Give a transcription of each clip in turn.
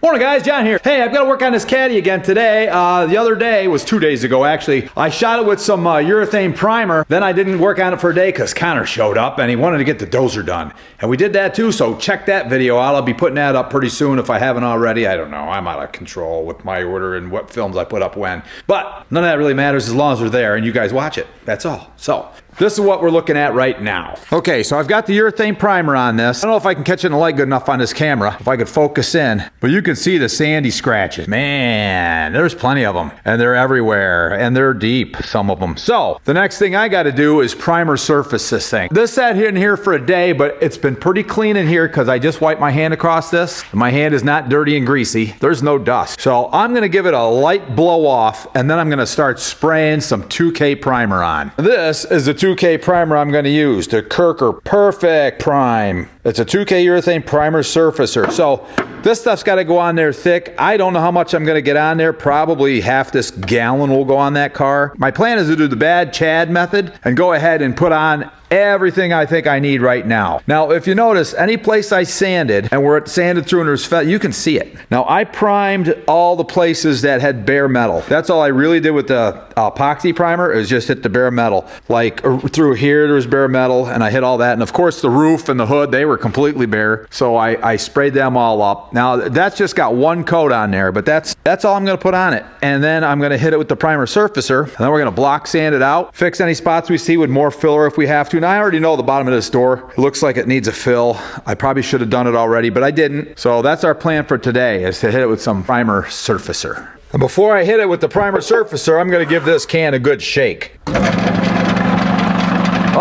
Morning guys, John here. Hey, I've got to work on this caddy again today. The other day, was 2 days ago actually, I shot it with some urethane primer. Then I didn't work on it for a day because Connor showed up and he wanted to get the dozer done. And we did that too, so check that video out. I'll be putting that up pretty soon if I haven't already. I don't know, I'm out of control with my order and what films I put up when. But none of that really matters as long as they're there and you guys watch it, that's all. So, this is what we're looking at right now. Okay, so I've got the urethane primer on this. I don't know if I can catch it in the light good enough on this camera, if I could focus in, but you can see the sandy scratches. Man, there's plenty of them, and they're everywhere, and they're deep, some of them. So, the next thing I gotta do is primer surface this thing. This sat in here for a day, but it's been pretty clean in here because I just wiped my hand across this. My hand is not dirty and greasy. There's no dust. So, I'm gonna give it a light blow off, and then I'm gonna start spraying some 2K primer on. This is the 2K primer I'm going to use, the Kirker Perfect Prime. It's a 2K urethane primer surfacer. So this stuff's got to go on there thick. I don't know how much I'm going to get on there. Probably half this gallon will go on that car. My plan is to do the bad Chad method and go ahead and put on everything I think I need right now. Now, if you notice, any place I sanded and where it sanded through and there's felt, you can see it. Now, I primed all the places that had bare metal. That's all I really did with the epoxy primer is just hit the bare metal. Like through here, there's bare metal and I hit all that. And of course, the roof and the hood, they were completely bare. So I sprayed them all up. Now, that's just got one coat on there, but that's all I'm gonna put on it. And then I'm gonna hit it with the primer surfacer. And then we're gonna block sand it out, fix any spots we see with more filler if we have to. Now, I already know the bottom of this door. It looks like it needs a fill. I probably should have done it already, but I didn't. So that's our plan for today, is to hit it with some primer surfacer. And before I hit it with the primer surfacer, I'm gonna give this can a good shake. Oh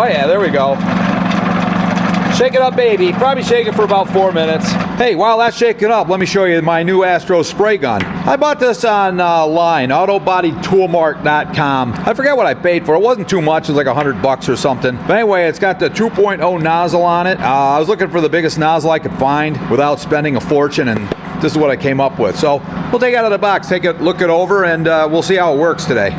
yeah, there we go. Shake it up, baby. Probably shake it for about 4 minutes. Hey, while that's shaking up, let me show you my new Astro spray gun. I bought this online, autobodytoolmark.com. I forget what I paid for it. It wasn't too much. It was like $100 or something. But anyway, it's got the 2.0 nozzle on it. I was looking for the biggest nozzle I could find without spending a fortune, and this is what I came up with. So we'll take it out of the box, take it, look it over, and we'll see how it works today.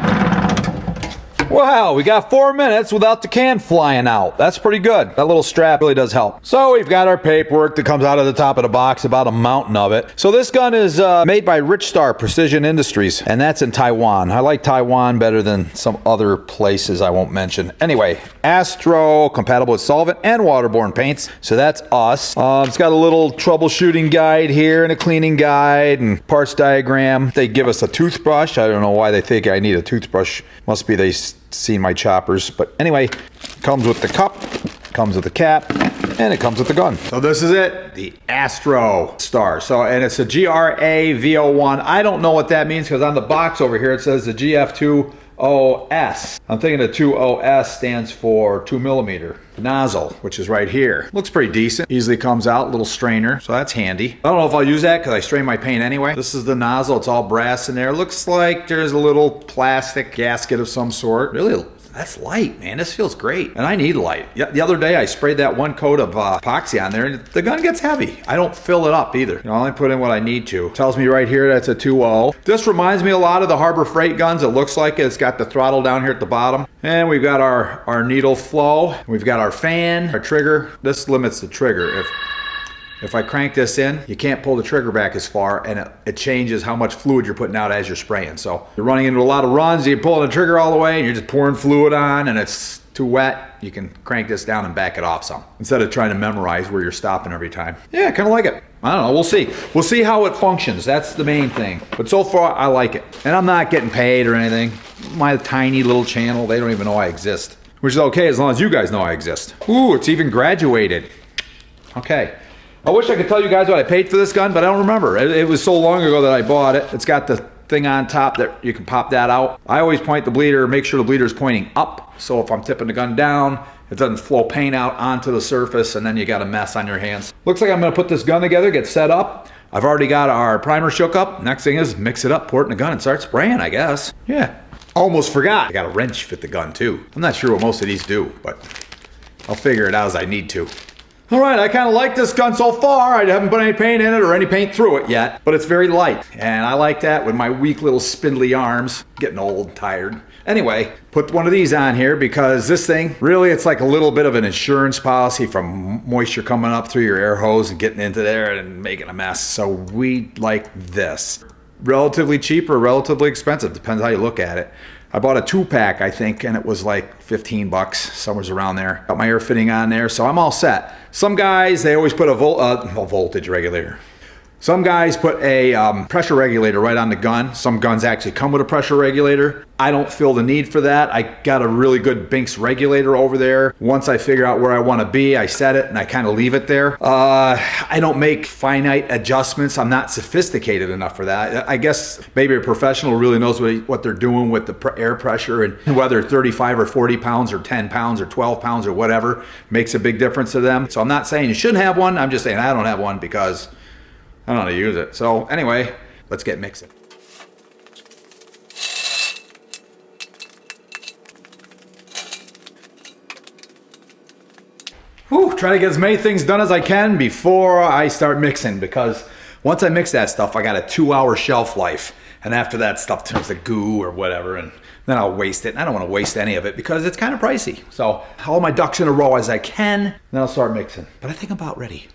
Wow, we got 4 minutes without the can flying out. That's pretty good. That little strap really does help. So we've got our paperwork that comes out of the top of the box, about a mountain of it. So this gun is made by Rich Star Precision Industries, and that's in Taiwan. I like Taiwan better than some other places I won't mention. Anyway, Astro, compatible with solvent and waterborne paints. So that's us. It's got a little troubleshooting guide here and a cleaning guide and parts diagram. They give us a toothbrush. I don't know why they think I need a toothbrush. Must be they seen my choppers, but anyway, comes with the cup, comes with the cap, and it comes with the gun. So this is it, the Astro Star. So, and it's a GRAV01. I don't know what that means because on the box over here it says the GF2OS. I'm thinking the 2OS stands for 2mm nozzle, which is right here. Looks pretty decent. Easily comes out, little strainer, so that's handy. I don't know if I'll use that because I strain my paint anyway. This is the nozzle, it's all brass in there. Looks like there's a little plastic gasket of some sort. Really, that's light, man. This feels great. And I need light. The other day I sprayed that one coat of epoxy on there and the gun gets heavy. I don't fill it up either. I only put in what I need to. It tells me right here that's a 2.0. This reminds me a lot of the Harbor Freight guns. It looks like it's got the throttle down here at the bottom. And we've got our needle flow. We've got our fan, our trigger. This limits the trigger. If I crank this in, you can't pull the trigger back as far, and it changes how much fluid you're putting out as you're spraying. So you're running into a lot of runs, you're pulling the trigger all the way, and you're just pouring fluid on, and it's too wet. You can crank this down and back it off some, instead of trying to memorize where you're stopping every time. Yeah, I kind of like it. I don't know, we'll see. We'll see how it functions, that's the main thing. But so far, I like it. And I'm not getting paid or anything. My tiny little channel, they don't even know I exist. Which is okay, as long as you guys know I exist. Ooh, it's even graduated. Okay. I wish I could tell you guys what I paid for this gun, but I don't remember. It was so long ago that I bought it. It's got the thing on top that you can pop that out. I always point the bleeder, make sure the bleeder is pointing up. So if I'm tipping the gun down, it doesn't flow paint out onto the surface and then you got a mess on your hands. Looks like I'm gonna put this gun together, get set up. I've already got our primer shook up. Next thing is mix it up, pour it in the gun and start spraying, I guess. Yeah, almost forgot. I got a wrench fit the gun too. I'm not sure what most of these do, but I'll figure it out as I need to. All right, I kind of like this gun so far. I haven't put any paint in it or any paint through it yet, but it's very light. And I like that with my weak little spindly arms. Getting old and tired. Anyway, put one of these on here because this thing, really it's like a little bit of an insurance policy from moisture coming up through your air hose and getting into there and making a mess. So we like this. Relatively cheap or relatively expensive, depends how you look at it. I bought a 2-pack, I think, and it was like 15 bucks, somewhere around there. Got my air fitting on there, so I'm all set. Some guys, they always put a voltage regulator. Some guys put a pressure regulator right on the gun. Some guns actually come with a pressure regulator. I don't feel the need for that. I got a really good Binks regulator over there. Once I figure out where I want to be, I set it and I kind of leave it there. I don't make finite adjustments. I'm not sophisticated enough for that. I guess maybe a professional really knows what they're doing with the air pressure, and whether 35 or 40 pounds or 10 pounds or 12 pounds or whatever makes a big difference to them. So I'm not saying you shouldn't have one. I'm just saying I don't have one because I don't know how to use it. So anyway, let's get mixing. Whew, try to get as many things done as I can before I start mixing, because once I mix that stuff, I got a 2-hour shelf life. And after that stuff turns to goo or whatever, and then I'll waste it. And I don't want to waste any of it because it's kind of pricey. So all my ducks in a row as I can, then I'll start mixing. But I think I'm about ready.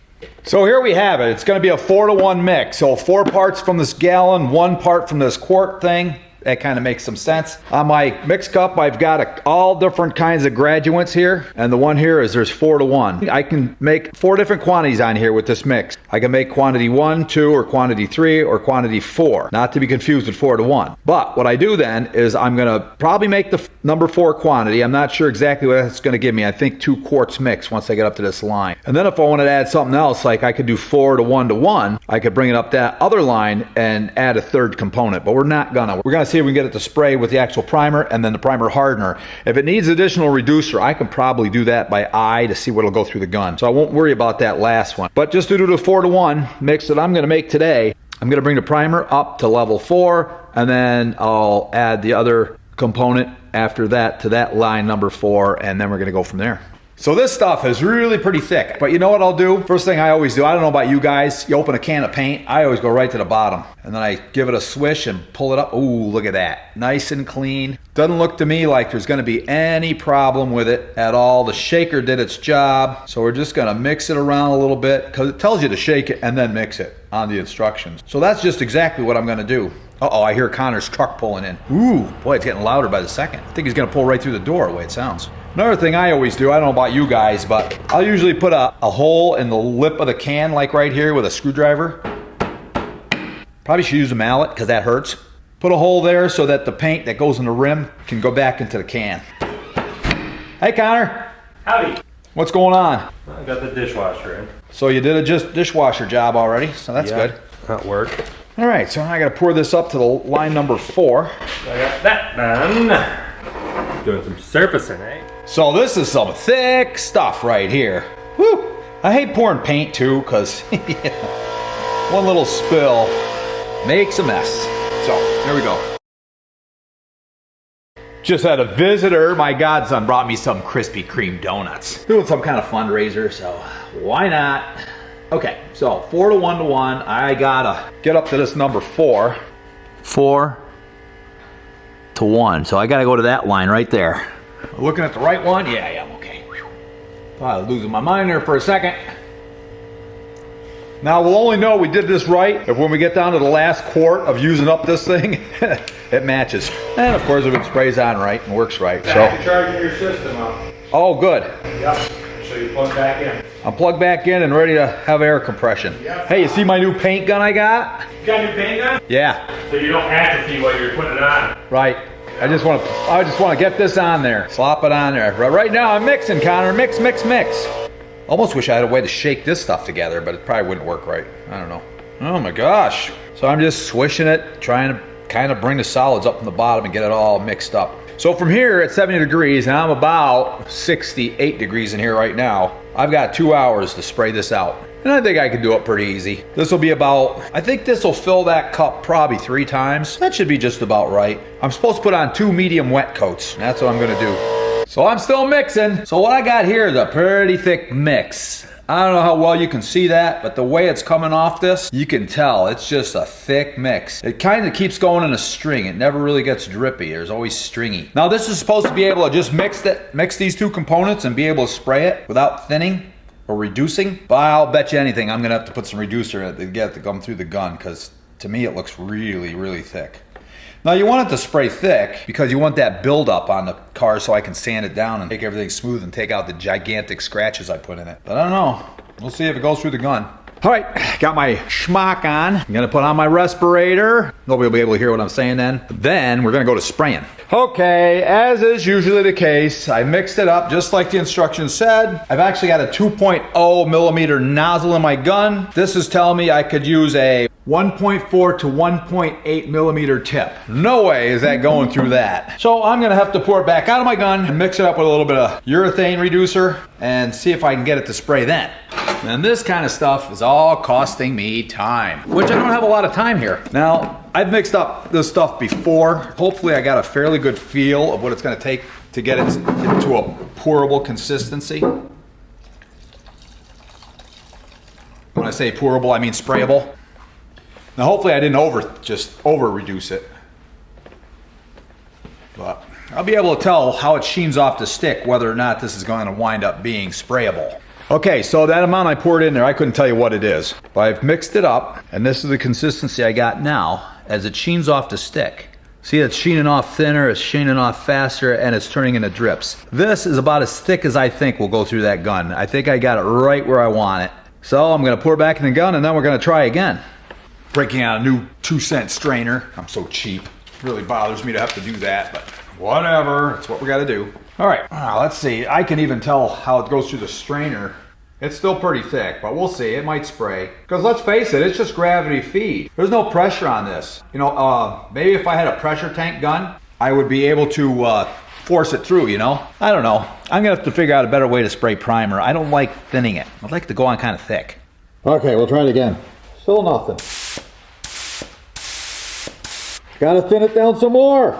So here we have it. It's going to be a 4-to-1 mix. So 4 parts from this gallon, 1 part from this quart thing. That kind of makes some sense. On my mix cup, I've got all different kinds of graduates here. And the one here is there's 4-to-1. I can make 4 different quantities on here with this mix. I can make quantity 1, 2, or quantity 3, or quantity 4. Not to be confused with 4-to-1. But what I do then is I'm going to probably make the number 4 quantity. I'm not sure exactly what that's going to give me. I think 2 quarts mix once I get up to this line. And then if I wanted to add something else, like I could do 4 to 1-to-1, I could bring it up that other line and add a 3rd component. But we're not gonna. We're going to see if we can get it to spray with the actual primer and then the primer hardener. If it needs additional reducer, I can probably do that by eye to see what'll go through the gun. So I won't worry about that last one. But just to do the 4-to-1 mix that I'm going to make today, I'm going to bring the primer up to level 4, and then I'll add the other component after that to that line number 4, and then we're going to go from there. So this stuff is really pretty thick, but you know what I'll do? First thing I always do, I don't know about you guys, you open a can of paint, I always go right to the bottom, and then I give it a swish and pull it up. Ooh, look at that. Nice and clean. Doesn't look to me like there's gonna be any problem with it at all. The shaker did its job, so we're just gonna mix it around a little bit, because it tells you to shake it and then mix it on the instructions. So that's just exactly what I'm gonna do. Uh-oh, I hear Connor's truck pulling in. Ooh, boy, it's getting louder by the second. I think he's gonna pull right through the door, the way it sounds. Another thing I always do, I don't know about you guys, but I'll usually put a hole in the lip of the can, like right here with a screwdriver. Probably should use a mallet, because that hurts. Put a hole there so that the paint that goes in the rim can go back into the can. Hey, Connor. Howdy. What's going on? I got the dishwasher in. So you did a dishwasher job already, so that's good. That worked. All right, so I gotta pour this up to the line number 4. I got that done. Doing some surfacing, eh? So this is some thick stuff right here. Whew. I hate pouring paint too, because one little spill makes a mess. So here we go. Just had a visitor. My godson brought me some Krispy Kreme donuts. Doing some kind of fundraiser, so why not? Okay, so 4 to 1-to-1. I gotta get up to this number 4. 4 to 1. So I gotta go to that line right there. Looking at the right one? Yeah, I'm okay. Probably losing my mind there for a second. Now we'll only know we did this right if when we get down to the last quart of using up this thing, it matches. And of course if it sprays on right and works right. Back to charging your system up. Oh, good. Yep. So you plug back in. I'm plugged back in and ready to have air compression. Yep. Hey, you see my new paint gun I got? You got a new paint gun? Yeah. So you don't atrophy while you're putting it on. Right. I just want to get this on there. Slop it on there. Right now I'm mixing, Connor. Mix, mix, mix. Almost wish I had a way to shake this stuff together, but it probably wouldn't work right. I don't know. Oh my gosh. So I'm just swishing it, trying to kind of bring the solids up from the bottom and get it all mixed up. So from here at 70 degrees, and I'm about 68 degrees in here right now, I've got 2 hours to spray this out. And I think I can do it pretty easy. This will be about, I think this will fill that cup probably 3 times. That should be just about right. I'm supposed to put on 2 medium wet coats. That's what I'm gonna do. So I'm still mixing. So what I got here is a pretty thick mix. I don't know how well you can see that, but the way it's coming off this, you can tell it's just a thick mix. It kind of keeps going in a string. It never really gets drippy. There's always stringy. Now this is supposed to be able to just mix these two components and be able to spray it without thinning or reducing. But I'll bet you anything I'm gonna have to put some reducer in it to get it to come through the gun, because to me it looks really, really thick. Now you want it to spray thick because you want that buildup on the car so I can sand it down and make everything smooth and take out the gigantic scratches I put in it. But I don't know. We'll see if it goes through the gun. All right, got my schmuck on. I'm gonna put on my respirator. Nobody will be able to hear what I'm saying then. Then we're gonna go to spraying. Okay, as is usually the case, I mixed it up just like the instructions said. I've actually got a 2.0 millimeter nozzle in my gun. This is telling me I could use a 1.4 to 1.8 millimeter tip. No way is that going through that. So I'm gonna have to pour it back out of my gun and mix it up with a little bit of urethane reducer and see if I can get it to spray then. And this kind of stuff is all costing me time, which I don't have a lot of time here. Now, I've mixed up this stuff before. Hopefully I got a fairly good feel of what it's gonna take to get it into a pourable consistency. When I say pourable, I mean sprayable. Now hopefully I didn't just over reduce it. But I'll be able to tell how it sheens off the stick whether or not this is going to wind up being sprayable. Okay, so that amount I poured in there, I couldn't tell you what it is. But I've mixed it up, and this is the consistency I got now as it sheens off the stick. See, it's sheening off thinner, it's sheening off faster, and it's turning into drips. This is about as thick as I think will go through that gun. I think I got it right where I want it. So I'm gonna pour it back in the gun, and then we're gonna try again. Breaking out a new 2-cent strainer. I'm so cheap. It really bothers me to have to do that, but whatever. It's what we gotta do. All right, let's see. I can even tell how it goes through the strainer. It's still pretty thick, but we'll see. It might spray. Because let's face it, it's just gravity feed. There's no pressure on this. You know, maybe if I had a pressure tank gun, I would be able to force it through, you know? I don't know. I'm gonna have to figure out a better way to spray primer. I don't like thinning it. I'd like to go on kind of thick. Okay, we'll try it again. Still nothing. Gotta thin it down some more.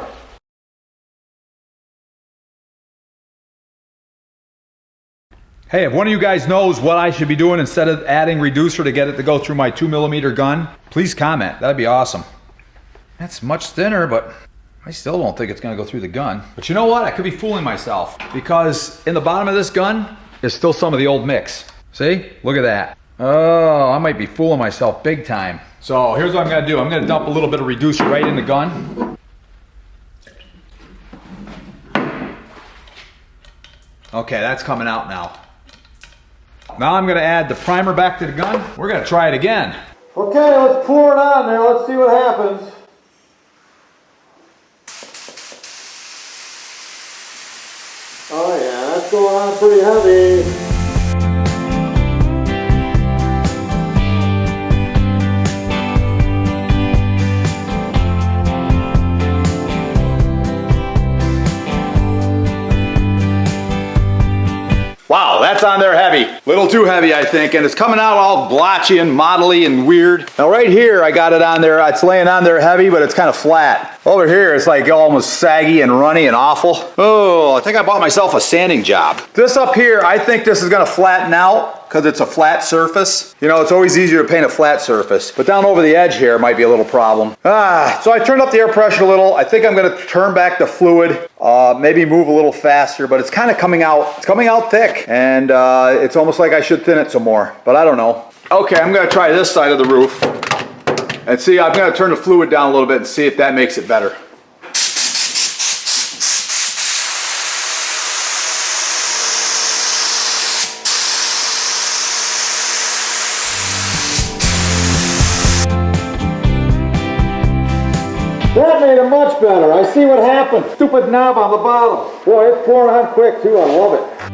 Hey, if one of you guys knows what I should be doing instead of adding reducer to get it to go through my 2mm gun, please comment. That'd be awesome. That's much thinner, but I still don't think it's gonna go through the gun. But you know what? I could be fooling myself because in the bottom of this gun is still some of the old mix. See? Look at that. Oh, I might be fooling myself big time. So here's what I'm gonna do. I'm gonna dump a little bit of reducer right in the gun. Okay, that's coming out now. Now I'm gonna add the primer back to the gun. We're gonna try it again. Okay, let's pour it on there. Let's see what happens. Oh yeah, that's going on pretty heavy. Wow, that's on there heavy. Little too heavy, I think, and it's coming out all blotchy and modelly and weird. Now right here, I got it on there, it's laying on there heavy, but it's kind of flat. Over here, it's like almost saggy and runny and awful. Oh, I think I bought myself a sanding job. This up here, I think this is gonna flatten out because it's a flat surface. You know, it's always easier to paint a flat surface, but down over the edge here might be a little problem. So I turned up the air pressure a little. I think I'm gonna turn back the fluid, maybe move a little faster, but it's kind of coming out, it's coming out thick, and it's almost like I should thin it some more, but I don't know. Okay, I'm gonna try this side of the roof, and see, I'm gonna turn the fluid down a little bit and see if that makes it better. That made it much better. I see what happened. Stupid knob on the bottom. Boy, it's pouring on quick too. I love it.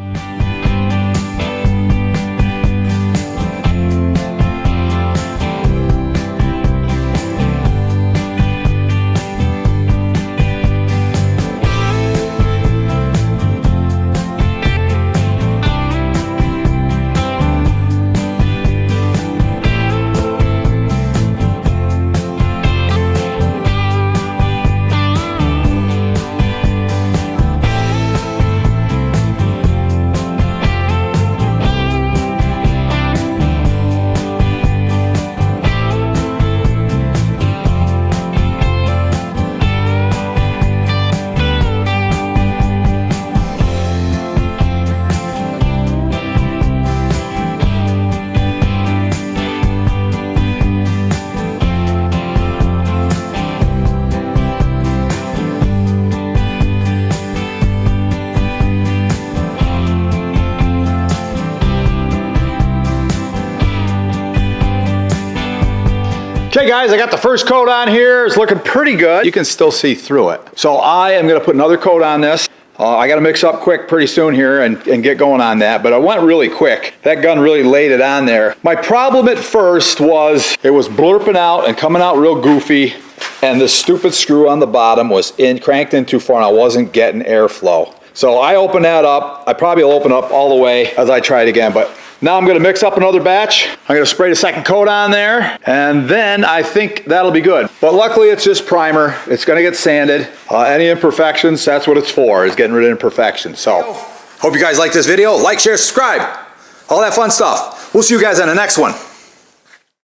Okay guys, I got the first coat on here. It's looking pretty good. You can still see through it. So I am gonna put another coat on this. I gotta mix up quick pretty soon here and get going on that, but I went really quick. That gun really laid it on there. My problem at first was it was blurping out and coming out real goofy, and the stupid screw on the bottom was cranked in too far and I wasn't getting airflow. So I opened that up. I probably will open up all the way as I try it again, but now I'm gonna mix up another batch. I'm gonna spray the second coat on there, and then I think that'll be good. But luckily it's just primer. It's gonna get sanded. Any imperfections, that's what it's for, is getting rid of imperfections. So, hope you guys like this video. Like, share, subscribe. All that fun stuff. We'll see you guys on the next one.